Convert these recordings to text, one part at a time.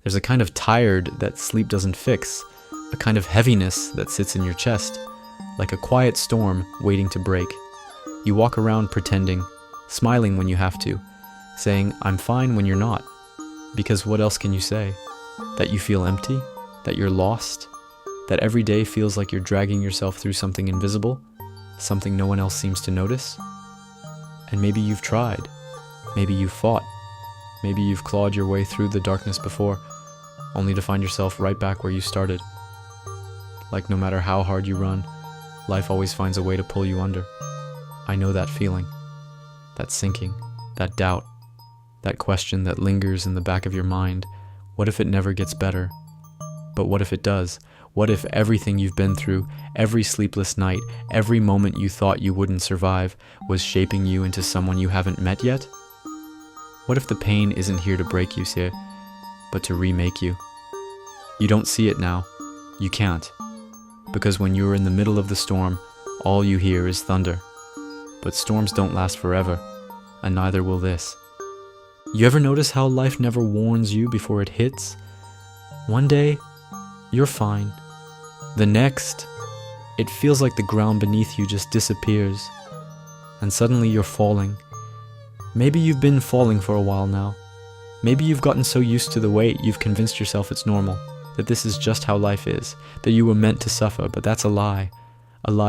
There's a kind of tired that sleep doesn't fix, a kind of heaviness that sits in your chest, like a quiet storm waiting to break. You walk around pretending, smiling when you have to, saying, "I'm fine," when you're not. Because what else can you say? That you feel empty? That you're lost? That every day feels like you're dragging yourself through something invisible? Something no one else seems to notice? And maybe you've tried. Maybe you've fought. Maybe you've clawed your way through the darkness before, only to find yourself right back where you started. Like no matter how hard you run, life always finds a way to pull you under. I know that feeling. That sinking. That doubt. That question that lingers in the back of your mind. What if it never gets better? But what if it does? What if everything you've been through, every sleepless night, every moment you thought you wouldn't survive, was shaping you into someone you haven't met yet? What if the pain isn't here to break you, Sir, but to remake you? You don't see it now. You can't. Because when you're in the middle of the storm, all you hear is thunder. But storms don't last forever, and neither will this. You ever notice how life never warns you before it hits? One day, you're fine. The next, it feels like the ground beneath you just disappears, and suddenly you're falling. Maybe you've been falling for a while now. Maybe you've gotten so used to the weight you've convinced yourself it's normal, that this is just how life is, that you were meant to suffer, but that's a lie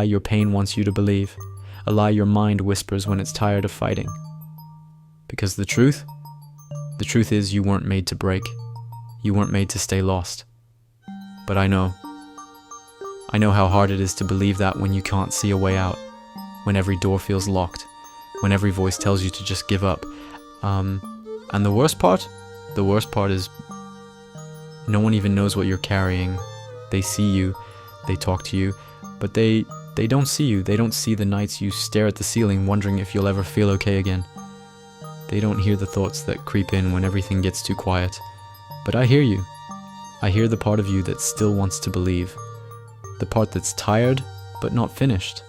your pain wants you to believe, a lie your mind whispers when it's tired of fighting. Because the truth is you weren't made to break. You weren't made to stay lost. But I know how hard it is to believe that when you can't see a way out, when every door feels locked, when every voice tells you to just give up. And the worst part is no one even knows what you're carrying. They see you, they talk to you, but they don't see you. They don't see the nights you stare at the ceiling wondering if you'll ever feel okay again. They don't hear the thoughts that creep in when everything gets too quiet. But I hear you. I hear the part of you that still wants to believe. The part that's tired, but not finished.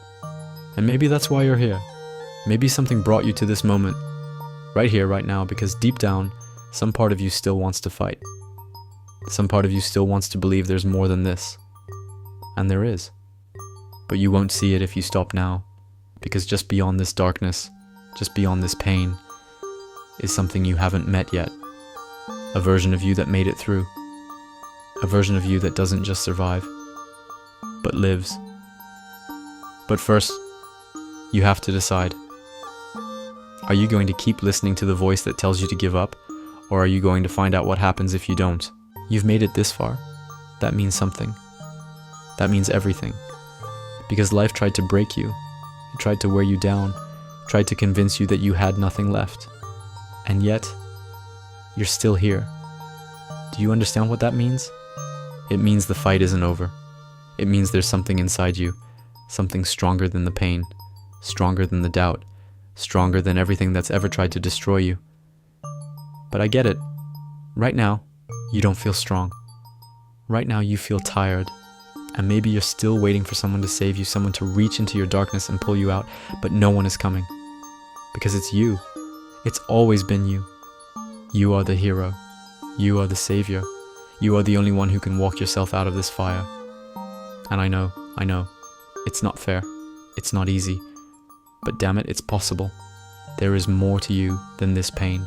And maybe that's why you're here. Maybe something brought you to this moment. Right here, right now, because deep down, some part of you still wants to fight. Some part of you still wants to believe there's more than this. And there is. But you won't see it if you stop now. Because just beyond this darkness, just beyond this pain, is something you haven't met yet. A version of you that made it through. A version of you that doesn't just survive, but lives. But first, you have to decide. Are you going to keep listening to the voice that tells you to give up, or are you going to find out what happens if you don't? You've made it this far. That means something. That means everything. Because life tried to break you. It tried to wear you down, tried to convince you that you had nothing left. And yet, you're still here. Do you understand what that means? It means the fight isn't over. It means there's something inside you, something stronger than the pain, stronger than the doubt, stronger than everything that's ever tried to destroy you. But I get it. Right now, you don't feel strong. Right now, you feel tired. And maybe you're still waiting for someone to save you, someone to reach into your darkness and pull you out, but no one is coming. Because it's you. It's always been you. You are the hero. You are the savior. You are the only one who can walk yourself out of this fire. And I know, it's not fair. It's not easy. But damn it, it's possible. There is more to you than this pain.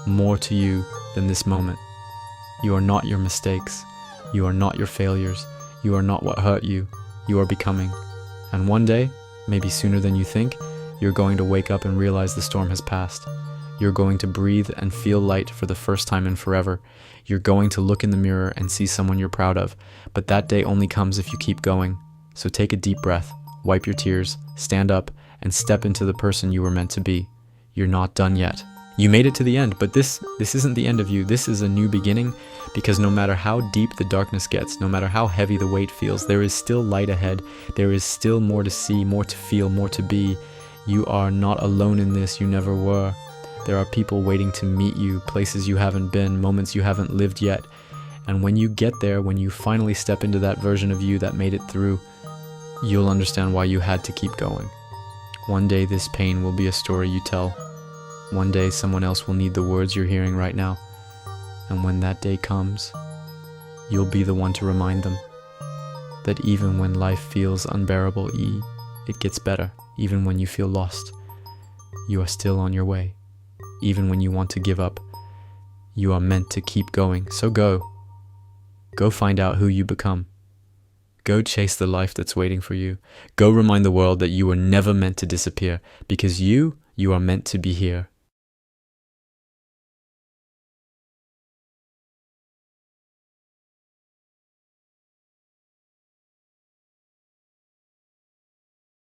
More to you than this moment. You are not your mistakes. You are not your failures. You are not what hurt you. You are becoming. And one day, maybe sooner than you think, you're going to wake up and realize the storm has passed. You're going to breathe and feel light for the first time in forever. You're going to look in the mirror and see someone you're proud of. But that day only comes if you keep going. So take a deep breath, wipe your tears, stand up, and step into the person you were meant to be. You're not done yet. You made it to the end, but this isn't the end of you. This is a new beginning, because no matter how deep the darkness gets, no matter how heavy the weight feels, there is still light ahead. There is still more to see, more to feel, more to be. You are not alone in this. You never were. There are people waiting to meet you, places you haven't been, moments you haven't lived yet. And when you get there, when you finally step into that version of you that made it through, you'll understand why you had to keep going. One day this pain will be a story you tell. One day someone else will need the words you're hearing right now. And when that day comes, you'll be the one to remind them that even when life feels unbearable, it gets better. Even when you feel lost, you are still on your way. Even when you want to give up, you are meant to keep going. So go. Go find out who you become. Go chase the life that's waiting for you. Go remind the world that you were never meant to disappear, because you are meant to be here.